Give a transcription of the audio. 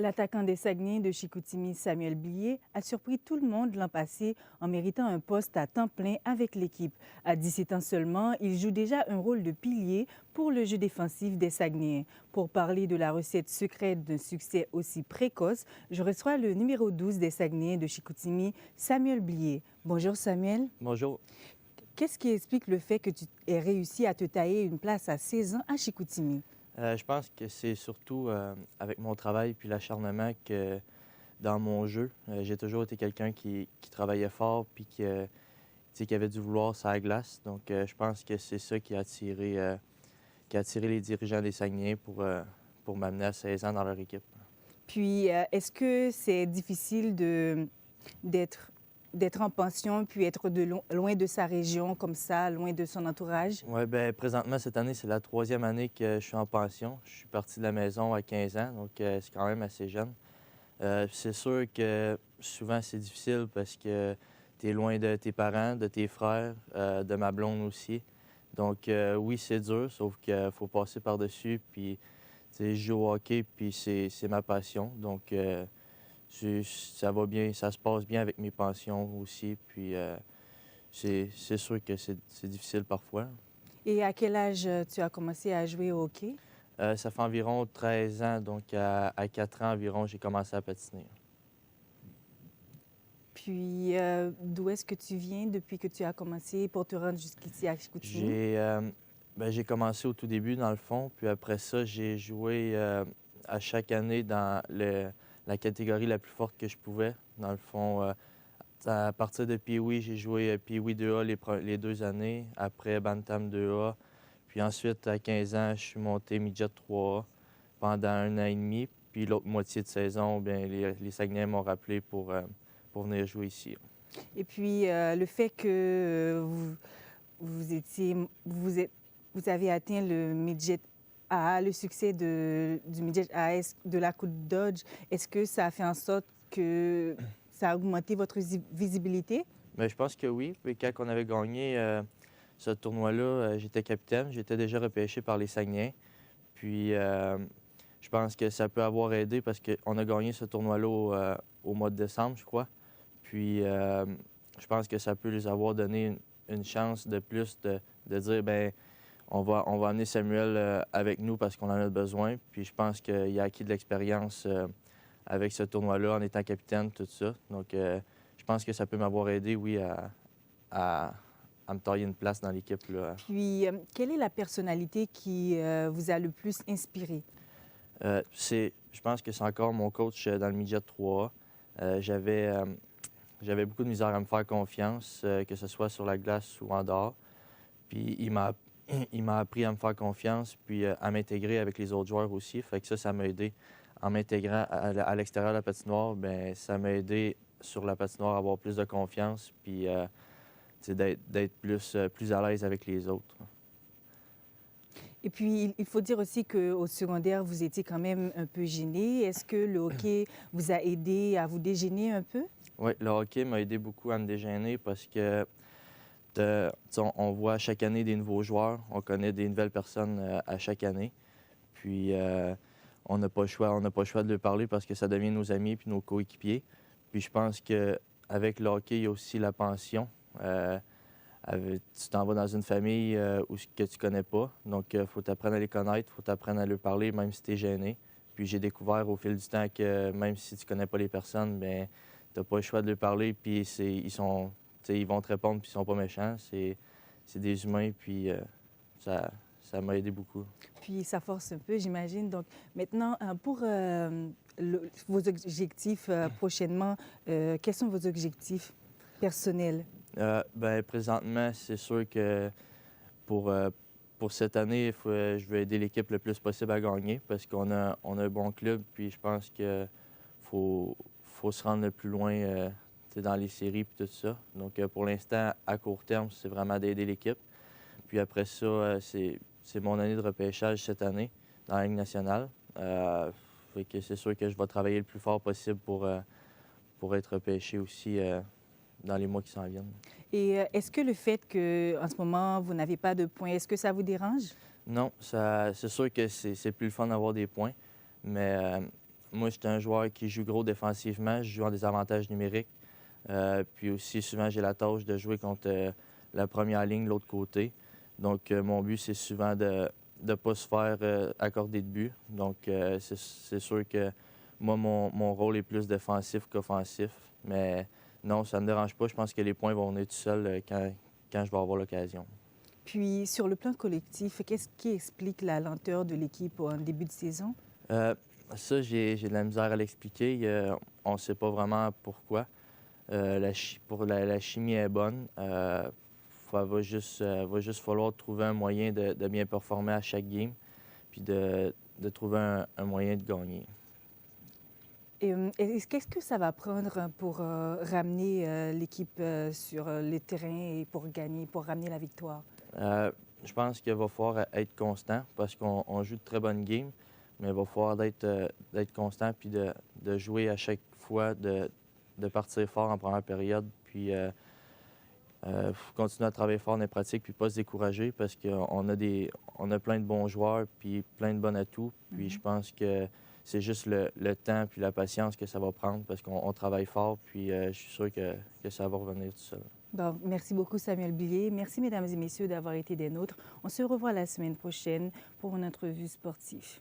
L'attaquant des Saguenay de Chicoutimi, Samuel Blier, a surpris tout le monde l'an passé en méritant un poste à temps plein avec l'équipe. À 17 ans seulement, il joue déjà un rôle de pilier pour le jeu défensif des Saguenayens. Pour parler de la recette secrète d'un succès aussi précoce, je reçois le numéro 12 des Saguenayens de Chicoutimi, Samuel Blier. Bonjour Samuel. Bonjour. Qu'est-ce qui explique le fait que tu aies réussi à te tailler une place à 16 ans à Chicoutimi? Je pense que c'est surtout avec mon travail puis l'acharnement que dans mon jeu, j'ai toujours été quelqu'un qui travaillait fort puis qui avait du vouloir sur la glace. Donc, je pense que c'est ça qui a attiré les dirigeants des Saguenayens pour m'amener à 16 ans dans leur équipe. Puis, est-ce que c'est difficile d'être, d'être en pension, puis être loin de sa région, comme ça, loin de son entourage? Oui, bien, présentement, cette année, c'est la troisième année que je suis en pension. Je suis parti de la maison à 15 ans, donc c'est quand même assez jeune. C'est sûr que souvent, c'est difficile parce que tu es loin de tes parents, de tes frères, de ma blonde aussi. Donc, oui, c'est dur, sauf qu'il faut passer par-dessus. Puis, tu sais, je joue au hockey, puis c'est ma passion. Donc, ça va bien, ça se passe bien avec mes pensions aussi. Puis, c'est sûr que c'est difficile parfois. Et à quel âge tu as commencé à jouer au hockey? Ça fait environ 13 ans, donc à 4 ans environ, j'ai commencé à patiner. Puis, d'où est-ce que tu viens depuis que tu as commencé pour te rendre jusqu'ici à Chicoutimi? J'ai commencé au tout début, dans le fond, puis après ça, j'ai joué à chaque année dans la catégorie la plus forte que je pouvais. Dans le fond, à partir de Pee-Wee, j'ai joué Pee-Wee 2A les 2 années, après Bantam 2A. Puis ensuite, à 15 ans, je suis monté Midget 3A pendant 1 an et demi. Puis l'autre moitié de saison, bien, les Saguenayens m'ont rappelé pour venir jouer ici. Et puis, le fait que vous étiez, vous avez atteint le midget A, le succès du midget AS de la Coupe Dodge, est-ce que ça a fait en sorte que ça a augmenté votre visibilité? Bien, je pense que oui. Puis quand on avait gagné ce tournoi-là, j'étais capitaine. J'étais déjà repêché par les Saguenayens. Puis je pense que ça peut avoir aidé parce qu'on a gagné ce tournoi-là au mois de décembre, je crois. Puis je pense que ça peut les avoir donné une chance de plus de dire, ben on va amener Samuel avec nous parce qu'on en a besoin. Puis je pense qu'il a acquis de l'expérience avec ce tournoi-là en étant capitaine, tout ça. Donc je pense que ça peut m'avoir aidé, oui, à, à me tailler une place dans l'équipe, là. Puis, quelle est la personnalité qui vous a le plus inspiré? Je pense que c'est encore mon coach dans le midget 3A. J'avais beaucoup de misère à me faire confiance, que ce soit sur la glace ou en dehors. Puis il m'a appris à me faire confiance, puis à m'intégrer avec les autres joueurs aussi. Fait que ça m'a aidé. En m'intégrant à l'extérieur de la patinoire, bien, ça m'a aidé sur la patinoire à avoir plus de confiance, puis tu sais, d'être plus à l'aise avec les autres. Et puis, il faut dire aussi qu'au secondaire, vous étiez quand même un peu gêné. Est-ce que le hockey vous a aidé à vous dégêner un peu? Oui, le hockey m'a aidé beaucoup à me dégêner parce que on voit chaque année des nouveaux joueurs, on connaît des nouvelles personnes à chaque année. Puis on n'a pas le choix de leur parler parce que ça devient nos amis puis nos coéquipiers. Puis je pense qu'avec le hockey, il y a aussi la pension. Tu t'en vas dans une famille que tu connais pas. Donc, il faut t'apprendre à les connaître, il faut t'apprendre à leur parler, même si tu es gêné. Puis j'ai découvert au fil du temps que même si tu connais pas les personnes, bien, tu n'as pas le choix de leur parler. Puis ils vont te répondre, puis ils sont pas méchants. C'est des humains, puis ça m'a aidé beaucoup. Puis ça force un peu, j'imagine. Donc maintenant, pour vos objectifs prochainement, quels sont vos objectifs personnels? Ben, présentement, c'est sûr que pour, euh, pour cette année, je veux aider l'équipe le plus possible à gagner parce on a un bon club. Puis je pense qu'il faut se rendre le plus loin tu sais, dans les séries et tout ça. Donc pour l'instant, à court terme, c'est vraiment d'aider l'équipe. Puis après ça, c'est mon année de repêchage cette année dans la Ligue nationale. Fait que c'est sûr que je vais travailler le plus fort possible pour être repêché aussi dans les mois qui s'en viennent. Et est-ce que le fait que en ce moment, vous n'avez pas de points, est-ce que ça vous dérange? Non, c'est sûr que c'est plus le fun d'avoir des points, mais moi, je suis un joueur qui joue gros défensivement. Je joue en désavantage numérique. Puis aussi, souvent, j'ai la tâche de jouer contre la première ligne de l'autre côté. Donc, mon but, c'est souvent de ne pas se faire accorder de but. Donc, c'est sûr que moi, mon rôle est plus défensif qu'offensif. Mais non, ça ne me dérange pas. Je pense que les points vont venir tout seuls quand je vais avoir l'occasion. Puis, sur le plan collectif, qu'est-ce qui explique la lenteur de l'équipe en début de saison? Euh, Ça, j'ai de la misère à l'expliquer. On ne sait pas vraiment pourquoi. La chimie est bonne. Va juste falloir trouver un moyen de bien performer à chaque game, puis de trouver un moyen de gagner. Et qu'est-ce que ça va prendre pour ramener l'équipe sur le terrain et pour gagner, pour ramener la victoire? Je pense qu'il va falloir être constant parce qu'on joue de très bonnes games, mais il va falloir d'être constant puis de jouer à chaque fois, de partir fort en première période, puis continuer à travailler fort dans les pratiques puis pas se décourager parce qu'on a plein de bons joueurs puis plein de bons atouts. Puis je pense que c'est juste le temps puis la patience que ça va prendre parce qu'on travaille fort puis je suis sûr que ça va revenir tout seul. Bon, merci beaucoup, Samuel Blier. Merci, mesdames et messieurs, d'avoir été des nôtres. On se revoit la semaine prochaine pour une entrevue sportive.